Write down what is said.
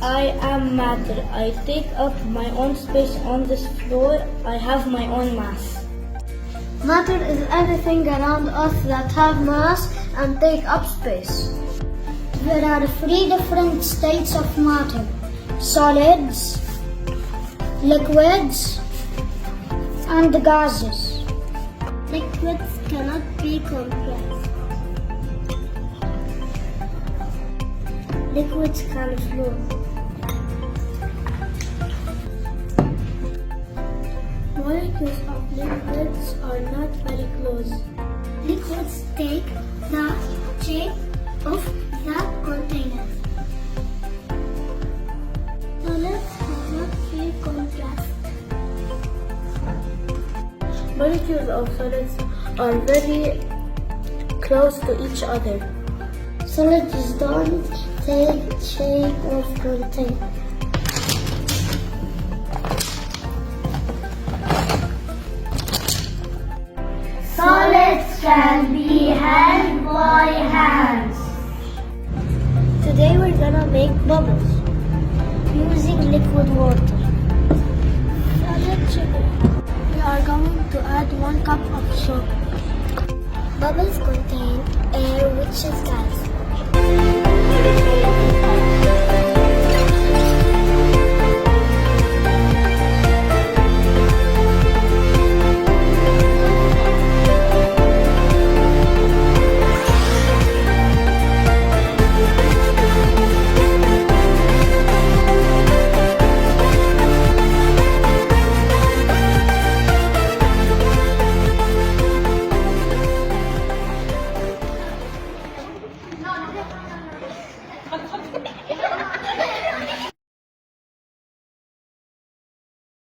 I am matter. I take up my own space on this floor. I have my own mass. Matter is everything around us that have mass and take up space. There are 3 different states of matter: solids, liquids, and gases. Liquids cannot be compressed. Liquids can flow. Molecules of liquids are not very close. Liquids take the shape of the container. Solids cannot be compressed. Molecules of solids are very close to each other. Solids don't take shape of container. Solids can be held by hands. Today we're gonna make bubbles using liquid water. Solid sugar. We are going to add 1 cup of sugar. Bubbles contain air, which is gas.